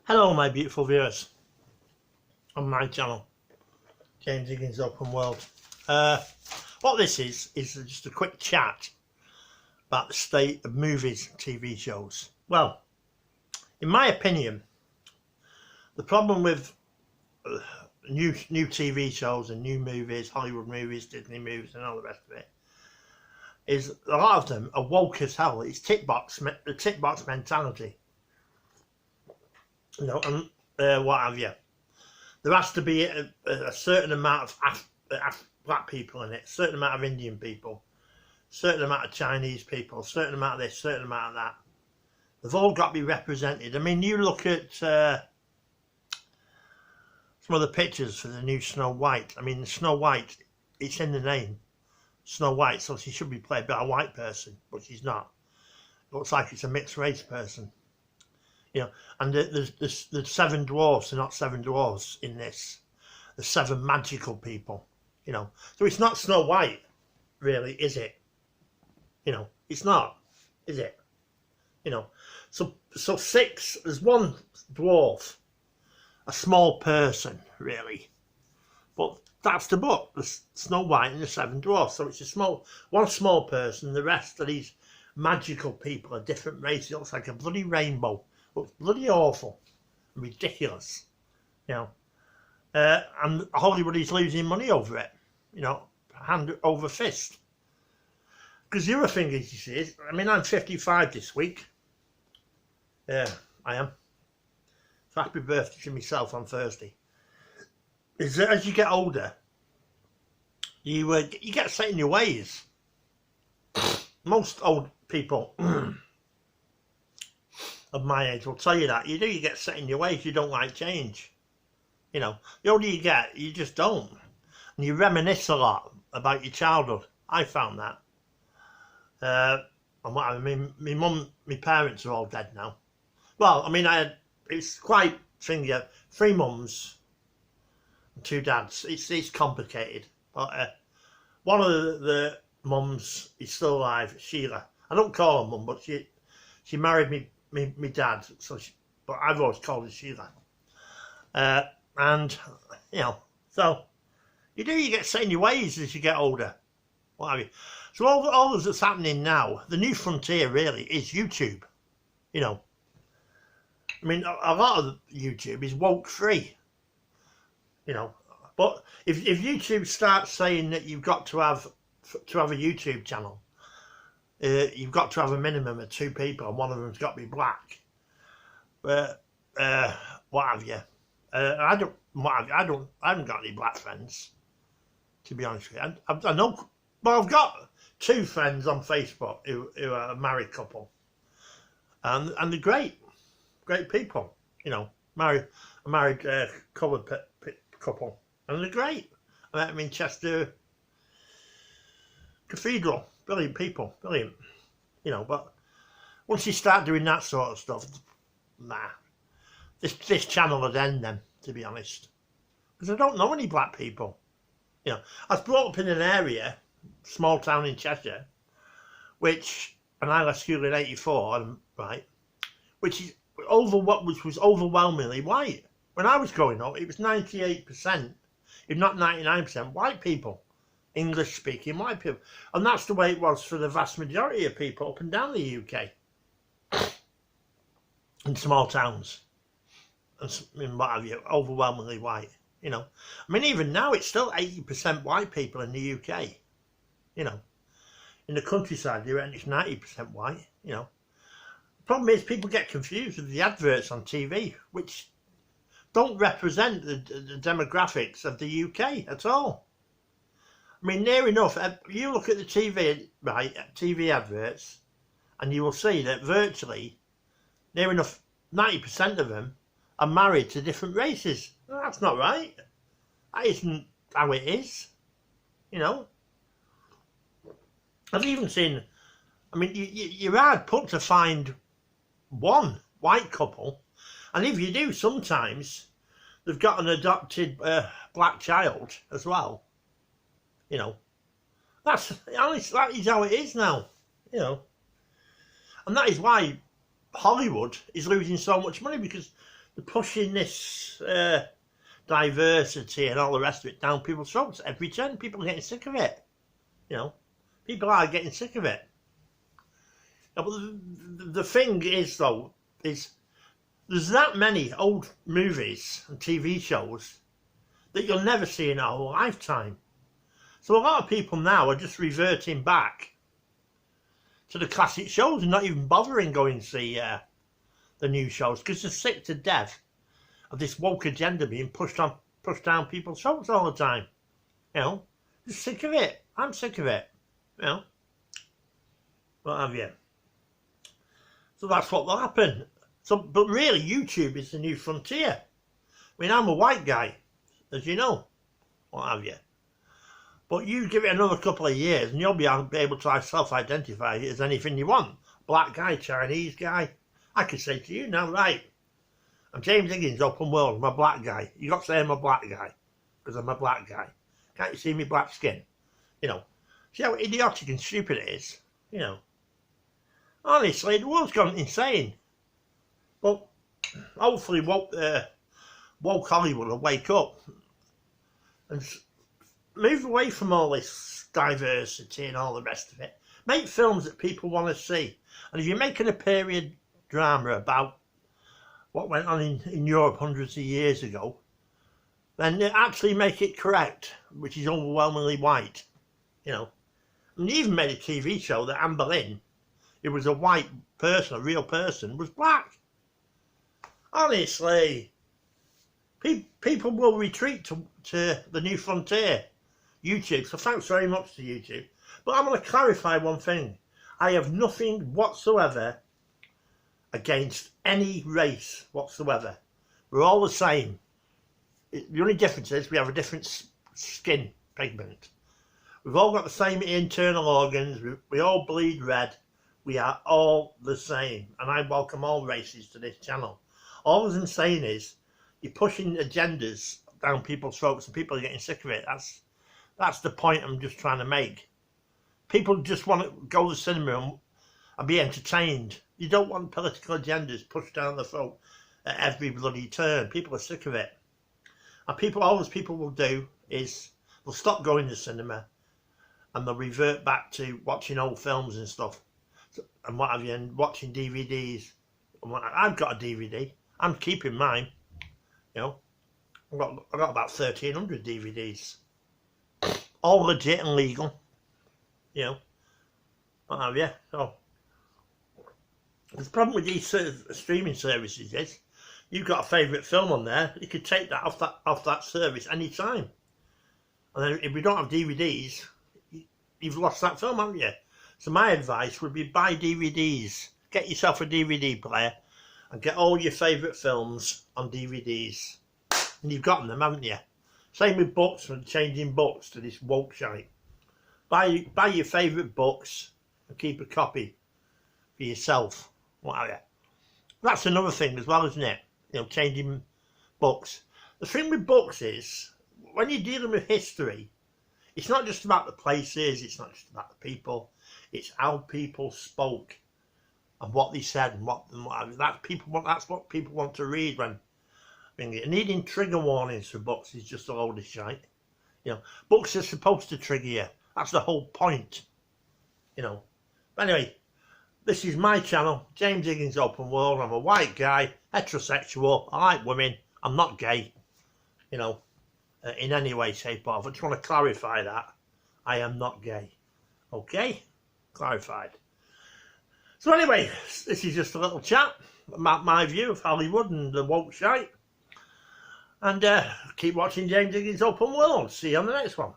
Hello my beautiful viewers on my channel, James Higgins Open World. What this is just a quick chat about the state of movies and TV shows. Well, in my opinion, the problem with new TV shows and new movies, Hollywood movies, Disney movies and all the rest of it, is a lot of them are woke as hell. It's the tick box mentality. You know, and what have you. There has to be a certain amount of black people in it, a certain amount of Indian people, a certain amount of Chinese people, a certain amount of this, a certain amount of that. They've all got to be represented. I mean, you look at some of the pictures for the new Snow White. I mean, Snow White, it's in the name, Snow White, so she should be played by a white person, but she's not. It looks like it's a mixed race person. You know, and the seven dwarfs are not seven dwarfs in this. The seven magical people, you know. So it's not Snow White, really, is it? You know, it's not, is it? You know, so six, there's one dwarf, a small person, really. But that's the book, the Snow White and the Seven Dwarfs. So it's one small person, the rest of these magical people are different races. It looks like a bloody rainbow. Looks bloody awful and ridiculous, you know. And Hollywood is losing money over it, you know, hand over fist. Because the other thing is, you see, I mean, I'm 55 this week. Yeah, I am. So happy birthday to myself on Thursday. Is that as you get older, you get set in your ways. Most old people of my age will tell you that. You get set in your ways, you don't like change. You know, the older you get, you just don't. And you reminisce a lot about your childhood. I found that. And what I mean, my mum, my parents are all dead now. Well, I mean, it's quite thingy, 3 mums and 2 dads. It's complicated. But one of the mums is still alive, Sheila. I don't call her mum, but she married me. My dad, but I've always called her Sheila. And, you know, so you get set in your ways as you get older. What have you? So all that's happening now, the new frontier really is YouTube. You know, I mean, a lot of YouTube is woke free. You know, but if YouTube starts saying that you've got to have a YouTube channel, you've got to have a minimum of 2 people, and one of them's got to be black. But what have you? I haven't got any black friends, to be honest with you. I know. Well, I've got 2 friends on Facebook who are a married couple, and they're great people. You know, a married coloured couple, and they're great. I met them in Chester Cathedral. Brilliant people, brilliant, you know. But once you start doing that sort of stuff, nah, this channel would end then, to be honest, because I don't know any black people. You know, I was brought up in an area, small town in Cheshire, and I left school in '84, right, which was overwhelmingly white. When I was growing up, it was 98%, if not 99%, white people. English-speaking white people. And that's the way it was for the vast majority of people up and down the UK. In small towns. And what have you, overwhelmingly white, you know. I mean, even now, it's still 80% white people in the UK, you know. In the countryside, it's 90% white, you know. The problem is people get confused with the adverts on TV, which don't represent the demographics of the UK at all. I mean, near enough, you look at the TV, right, TV adverts, and you will see that virtually, near enough, 90% of them are married to different races. Well, that's not right. That isn't how it is, you know. I've even seen, I mean, you're hard put to find one white couple, and if you do, sometimes they've got an adopted black child as well. You know, that is how it is now, you know. And that is why Hollywood is losing so much money, because They're pushing this diversity and all the rest of it down people's throats every turn. People are getting sick of it. You know, people are getting sick of it. But the thing is, though, is there's that many old movies and TV shows that you'll never see in a whole lifetime. So a lot of people now are just reverting back to the classic shows and not even bothering going to see the new shows because they're sick to death of this woke agenda being pushed down people's throats all the time. You know, just sick of it. I'm sick of it. You know, what have you? So that's what will happen. So, but really, YouTube is the new frontier. I mean, I'm a white guy, as you know, what have you. But you give it another couple of years and you'll be able to self-identify as anything you want. Black guy, Chinese guy. I could say to you now, right, I'm James Higgins, open world, I'm a black guy. You got to say I'm a black guy, because I'm a black guy. Can't you see me black skin? You know, see how idiotic and stupid it is? You know, honestly, the world's gone insane. But hopefully woke Hollywood will wake up and move away from all this diversity and all the rest of it. Make films that people want to see. And if you're making a period drama about what went on in Europe hundreds of years ago, then actually make it correct, which is overwhelmingly white. You know, and you even made a TV show that Anne Boleyn, it was a white person, a real person, was black. Honestly, people will retreat to the new frontier, YouTube. So thanks very much to YouTube. But I'm going to clarify one thing. I have nothing whatsoever against any race whatsoever. We're all the same. The only difference is we have a different skin pigment. We've all got the same internal organs. We all bleed red. We are all the same. And I welcome all races to this channel. All I'm saying is, you're pushing agendas down people's throats and people are getting sick of it. That's the point I'm just trying to make. People just want to go to the cinema and be entertained. You don't want political agendas pushed down the throat at every bloody turn. People are sick of it. And all those people will do is they'll stop going to the cinema and they'll revert back to watching old films and stuff and what have you, and watching DVDs. I've got a DVD. I'm keeping mine. You know, I've got about 1,300 DVDs, all legit and legal. You know, what have you? So the problem with these streaming services is, you've got a favourite film on there, you could take that off that service any time. And then if we don't have DVDs, you've lost that film, haven't you? So my advice would be buy DVDs. Get yourself a DVD player and get all your favourite films on DVDs. And you've gotten them, haven't you? Same with books and changing books to this woke shite. Buy your favourite books and keep a copy for yourself. Whatever. That's another thing as well, isn't it? You know, changing books. The thing with books is, when you're dealing with history, it's not just about the places, it's not just about the people, it's how people spoke and what they said and what that's what people want to read when needing trigger warnings for books is just a load of shite. You know, books are supposed to trigger you. That's the whole point. You know. But anyway, this is my channel, James Higgins Open World. I'm a white guy, heterosexual, I like women, I'm not gay, you know, in any way, shape or form. I just want to clarify that. I am not gay. Okay? Clarified. So anyway, this is just a little chat about my view of Hollywood and the woke shite. And keep watching James Higgins Open World. See you on the next one.